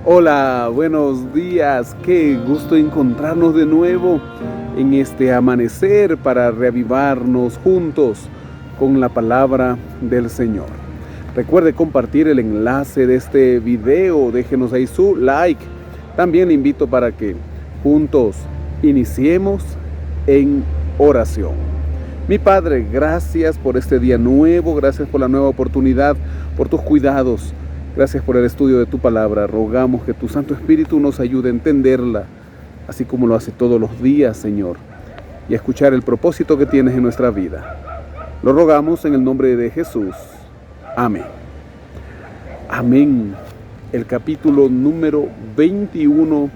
Hola, buenos días. Qué gusto encontrarnos de nuevo en este amanecer para reavivarnos juntos con la palabra del Señor. Recuerde compartir el enlace de este video, déjenos ahí su like. También le invito para que juntos iniciemos en oración. Mi Padre, gracias por este día nuevo, gracias por la nueva oportunidad, por tus cuidados. Gracias por el estudio de tu palabra. Rogamos que tu Santo Espíritu nos ayude a entenderla, así como lo hace todos los días, Señor, y a escuchar el propósito que tienes en nuestra vida. Lo rogamos en el nombre de Jesús. Amén. Amén. El capítulo número 21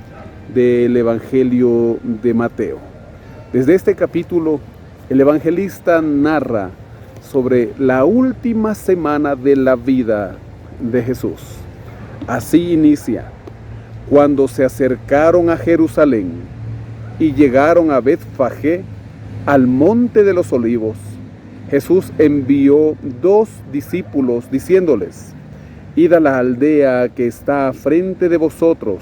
del Evangelio de Mateo. Desde este capítulo, el evangelista narra sobre la última semana de la vida de Jesús. Así inicia: cuando se acercaron a Jerusalén y llegaron a Betfagé, al monte de los olivos, Jesús envió 2 discípulos diciéndoles: id a la aldea que está frente de vosotros,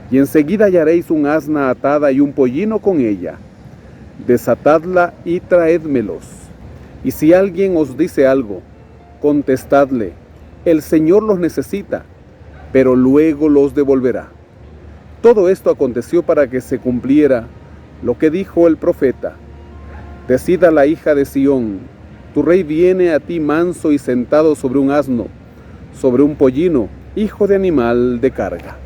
y enseguida hallaréis un asna atada y un pollino con ella. Desatadla y traédmelos. Y si alguien os dice algo, contestadle: el Señor los necesita, pero luego los devolverá. Todo esto aconteció para que se cumpliera lo que dijo el profeta: decid a la hija de Sión, tu rey viene a ti manso y sentado sobre un asno, sobre un pollino, hijo de animal de carga.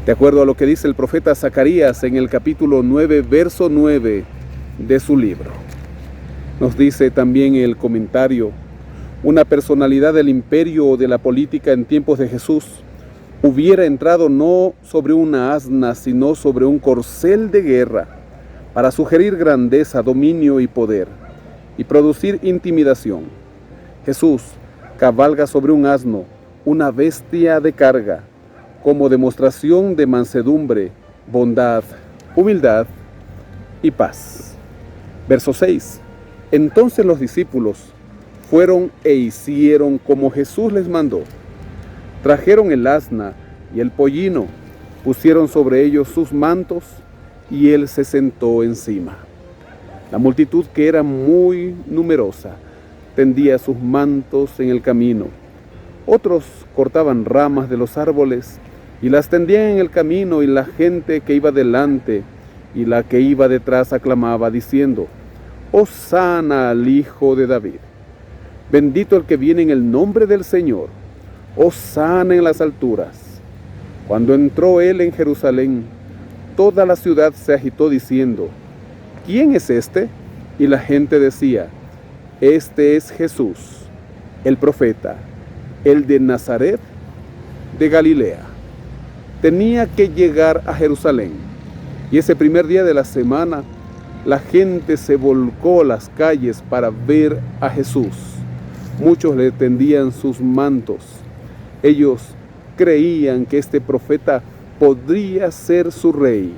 De acuerdo a lo que dice el profeta Zacarías en el capítulo 9, verso 9 de su libro. Nos dice también el comentario: una personalidad del imperio o de la política en tiempos de Jesús hubiera entrado no sobre una asna, sino sobre un corcel de guerra, para sugerir grandeza, dominio y poder, y producir intimidación. Jesús cabalga sobre un asno, una bestia de carga, como demostración de mansedumbre, bondad, humildad y paz. Verso 6. Entonces los discípulos fueron e hicieron como Jesús les mandó. Trajeron el asna y el pollino, pusieron sobre ellos sus mantos, y él se sentó encima. La multitud, que era muy numerosa, tendía sus mantos en el camino. Otros cortaban ramas de los árboles y las tendían en el camino, y la gente que iba delante y la que iba detrás aclamaba diciendo: Hosana al Hijo de David. Bendito el que viene en el nombre del Señor. Hosana en las alturas. Cuando entró él en Jerusalén, toda la ciudad se agitó diciendo: ¿quién es este? Y la gente decía: este es Jesús, el profeta, el de Nazaret de Galilea. Tenía que llegar a Jerusalén, y ese primer día de la semana, la gente se volcó a las calles para ver a Jesús. Muchos le tendían sus mantos. Ellos creían que este profeta podría ser su rey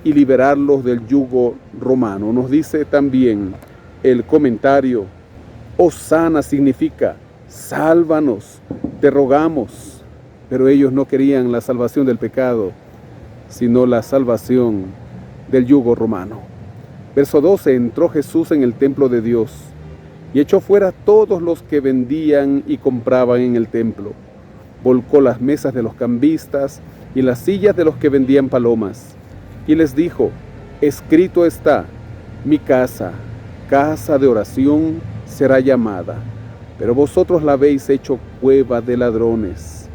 y liberarlos del yugo romano. Nos dice también el comentario: Hosana significa sálvanos, te rogamos. Pero ellos no querían la salvación del pecado, sino la salvación del yugo romano. Verso 12. Entró Jesús en el templo de Dios y echó fuera a todos los que vendían y compraban en el templo. Volcó las mesas de los cambistas y las sillas de los que vendían palomas, y les dijo: escrito está, mi casa, casa de oración será llamada, pero vosotros la habéis hecho cueva de ladrones.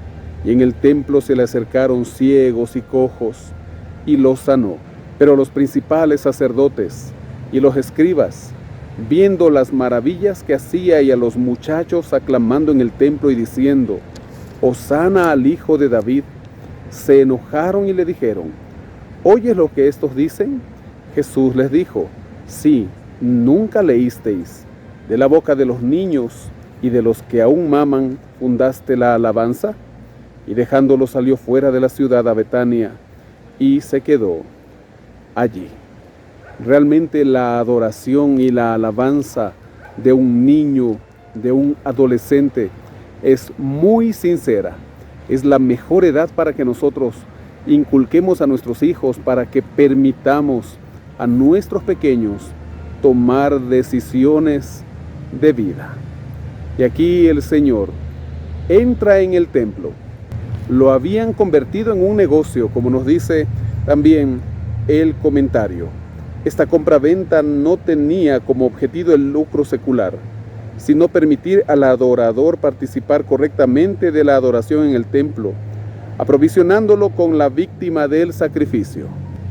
Y en el templo se le acercaron ciegos y cojos, y los sanó. Pero los principales sacerdotes y los escribas, viendo las maravillas que hacía y a los muchachos aclamando en el templo y diciendo: Hosana al Hijo de David, se enojaron y le dijeron: ¿oyes lo que estos dicen? Jesús les dijo: sí, nunca leísteis: de la boca de los niños y de los que aún maman fundaste la alabanza. Y dejándolo salió fuera de la ciudad a Betania y se quedó allí. Realmente la adoración y la alabanza de un niño, de un adolescente, es muy sincera. es la mejor edad para que nosotros inculquemos a nuestros hijos, para que permitamos a nuestros pequeños tomar decisiones de vida. Y aquí el Señor entra en el templo. Lo habían convertido en un negocio, como nos dice también el comentario. Esta compraventa no tenía como objetivo el lucro secular, sino permitir al adorador participar correctamente de la adoración en el templo, aprovisionándolo con la víctima del sacrificio,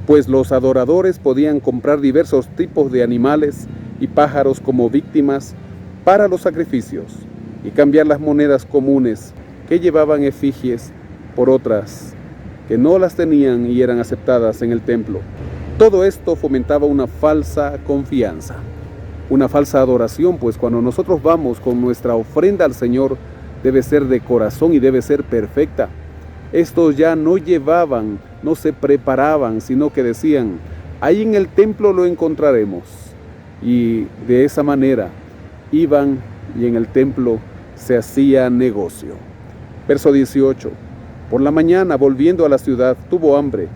pues los adoradores podían comprar diversos tipos de animales y pájaros como víctimas para los sacrificios y cambiar las monedas comunes que llevaban efigies por otras que no las tenían y eran aceptadas en el templo. Todo esto fomentaba una falsa confianza, una falsa adoración, pues cuando nosotros vamos con nuestra ofrenda al Señor, debe ser de corazón y debe ser perfecta. Estos ya no llevaban, no se preparaban, sino que decían, ahí en el templo lo encontraremos. Y de esa manera iban y en el templo se hacía negocio. Verso 18. Por la mañana, volviendo a la ciudad, tuvo hambre.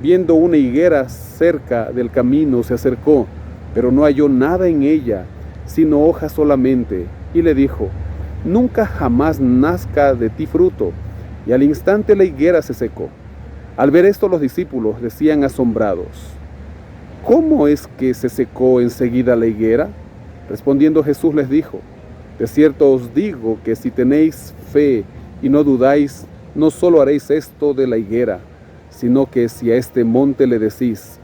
Viendo una higuera cerca del camino, se acercó, pero no halló nada en ella, sino hojas solamente, y le dijo, nunca jamás nazca de ti fruto. Y al instante la higuera se secó. Al ver esto, los discípulos decían asombrados, ¿cómo es que se secó enseguida la higuera? Respondiendo Jesús les dijo, de cierto os digo que si tenéis fe y no dudáis, no solo haréis esto de la higuera, sino que si a este monte le decís,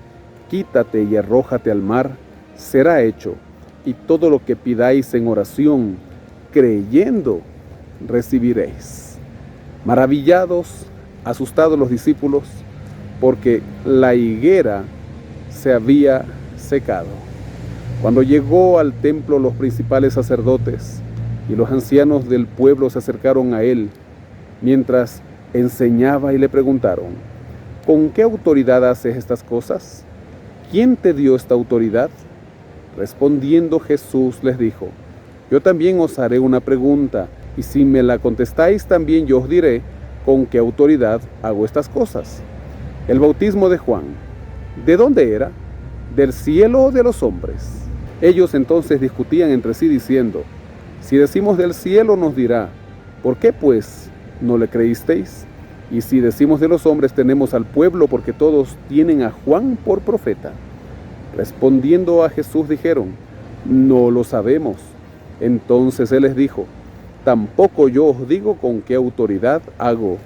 quítate y arrójate al mar, será hecho, y todo lo que pidáis en oración, creyendo, recibiréis. Maravillados, asustados los discípulos, porque la higuera se había secado. Cuando llegó al templo, los principales sacerdotes y los ancianos del pueblo se acercaron a él, mientras enseñaba y le preguntaron, ¿con qué autoridad haces estas cosas? ¿Quién te dio esta autoridad? Respondiendo Jesús les dijo, yo también os haré una pregunta, y si me la contestáis también yo os diré con qué autoridad hago estas cosas. El bautismo de Juan, ¿de dónde era? ¿Del cielo o de los hombres? Ellos entonces discutían entre sí diciendo, si decimos del cielo nos dirá, ¿por qué pues no le creísteis? Y si decimos de los hombres, tenemos al pueblo, porque todos tienen a Juan por profeta. Respondiendo a Jesús dijeron, no lo sabemos. Entonces él les dijo, tampoco yo os digo con qué autoridad hago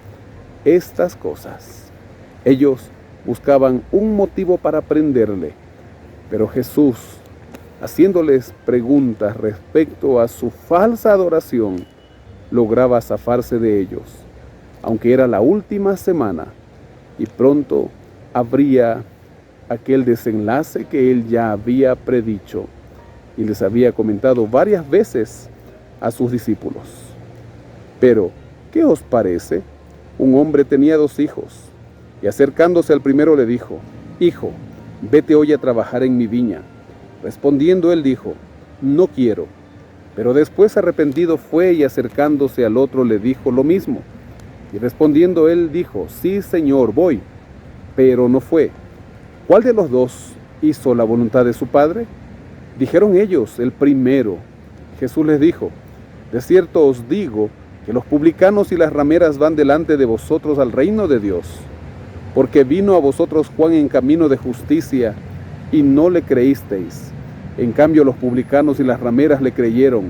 estas cosas. Ellos buscaban un motivo para prenderle, pero Jesús, haciéndoles preguntas respecto a su falsa adoración, lograba zafarse de ellos, aunque era la última semana, y pronto habría aquel desenlace que él ya había predicho y les había comentado varias veces a sus discípulos. Pero, ¿qué os parece? Un hombre tenía 2 hijos, y acercándose al primero le dijo, hijo, vete hoy a trabajar en mi viña. Respondiendo él dijo, no quiero. Pero después arrepentido fue y acercándose al otro le dijo lo mismo. Y respondiendo él dijo, sí, Señor, voy. Pero no fue. ¿Cuál de los 2 hizo la voluntad de su padre? Dijeron ellos, el primero. Jesús les dijo, de cierto os digo que los publicanos y las rameras van delante de vosotros al reino de Dios. Porque vino a vosotros Juan en camino de justicia y no le creísteis. En cambio los publicanos y las rameras le creyeron.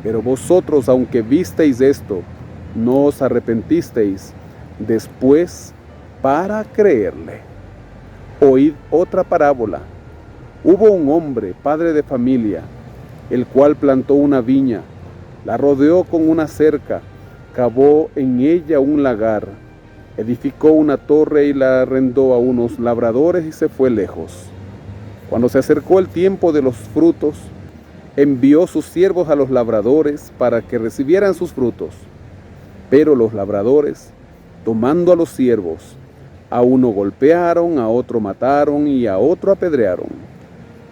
Pero vosotros, aunque visteis esto, no os arrepentisteis después para creerle. Oíd otra parábola. Hubo un hombre, padre de familia, el cual plantó una viña, la rodeó con una cerca, cavó en ella un lagar, edificó una torre y la arrendó a unos labradores y se fue lejos. Cuando se acercó el tiempo de los frutos, envió sus siervos a los labradores para que recibieran sus frutos. Pero los labradores, tomando a los siervos, a uno golpearon, a otro mataron y a otro apedrearon.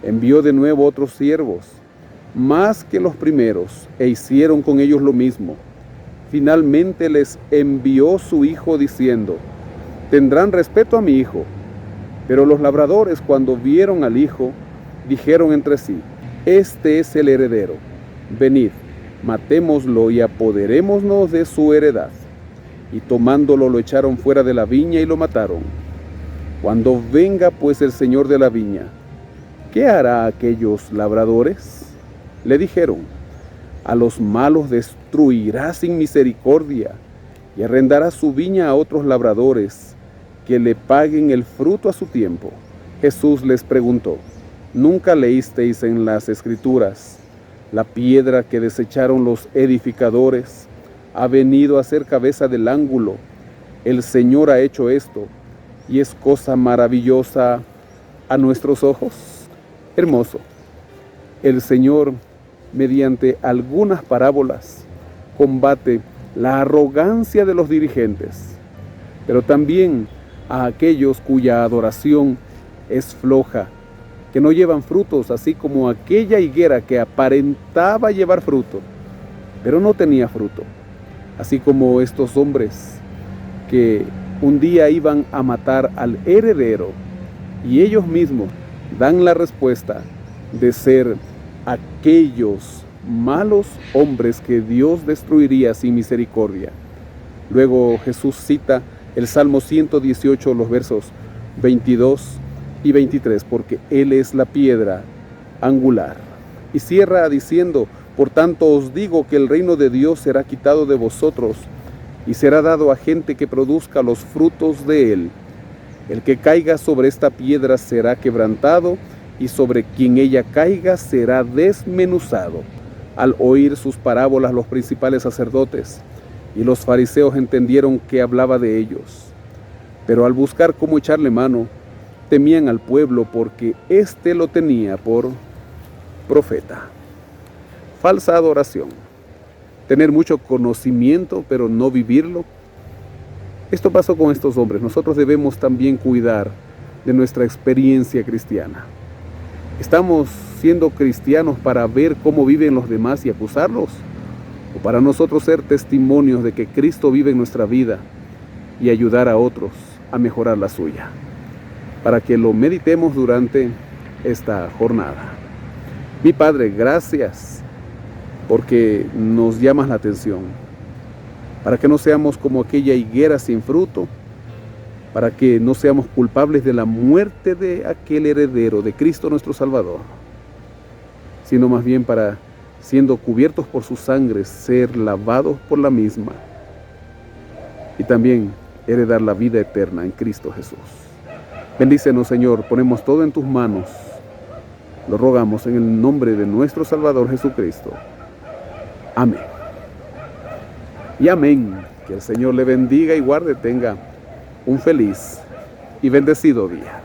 Envió de nuevo otros siervos, más que los primeros, e hicieron con ellos lo mismo. finalmente les envió su hijo diciendo: tendrán respeto a mi hijo. Pero los labradores, cuando vieron al hijo, dijeron entre sí: este es el heredero, venid, matémoslo y apoderémonos de su heredad. Y tomándolo lo echaron fuera de la viña y lo mataron. Cuando venga pues el señor de la viña, ¿qué hará a aquellos labradores? Le dijeron: a los malos destruirá sin misericordia y arrendará su viña a otros labradores que le paguen el fruto a su tiempo. Jesús les preguntó: ¿nunca leísteis en las Escrituras: la piedra que desecharon los edificadores ha venido a ser cabeza del ángulo? El Señor ha hecho esto, y es cosa maravillosa a nuestros ojos. Hermoso. El Señor, mediante algunas parábolas, combate la arrogancia de los dirigentes, pero también a aquellos cuya adoración es floja, que no llevan frutos, así como aquella higuera que aparentaba llevar fruto, pero no tenía fruto, así como estos hombres que un día iban a matar al heredero, y ellos mismos dan la respuesta de ser aquellos malos hombres que Dios destruiría sin misericordia. Luego Jesús cita el Salmo 118, los versos 22 y 23, porque Él es la piedra angular. Y cierra diciendo: por tanto os digo que el reino de Dios será quitado de vosotros y será dado a gente que produzca los frutos de él. El que caiga sobre esta piedra será quebrantado, y sobre quien ella caiga será desmenuzado. Al oír sus parábolas, los principales sacerdotes y los fariseos entendieron que hablaba de ellos. Pero al buscar cómo echarle mano, temían al pueblo, porque éste lo tenía por profeta. Falsa adoración. Tener mucho conocimiento, pero no vivirlo. Esto pasó con estos hombres. Nosotros debemos también cuidar de nuestra experiencia cristiana. ¿Estamos siendo cristianos para ver cómo viven los demás y acusarlos? ¿O para nosotros ser testimonios de que Cristo vive en nuestra vida y ayudar a otros a mejorar la suya? Para que lo meditemos durante esta jornada. Mi Padre, gracias porque nos llamas la atención, para que no seamos como aquella higuera sin fruto, para que no seamos culpables de la muerte de aquel heredero de Cristo nuestro Salvador, sino más bien para, siendo cubiertos por su sangre, ser lavados por la misma y también heredar la vida eterna en Cristo Jesús. Bendícenos, Señor, ponemos todo en tus manos, lo rogamos en el nombre de nuestro Salvador Jesucristo. Amén. Y amén. Que el Señor le bendiga y guarde, tenga un feliz y bendecido día.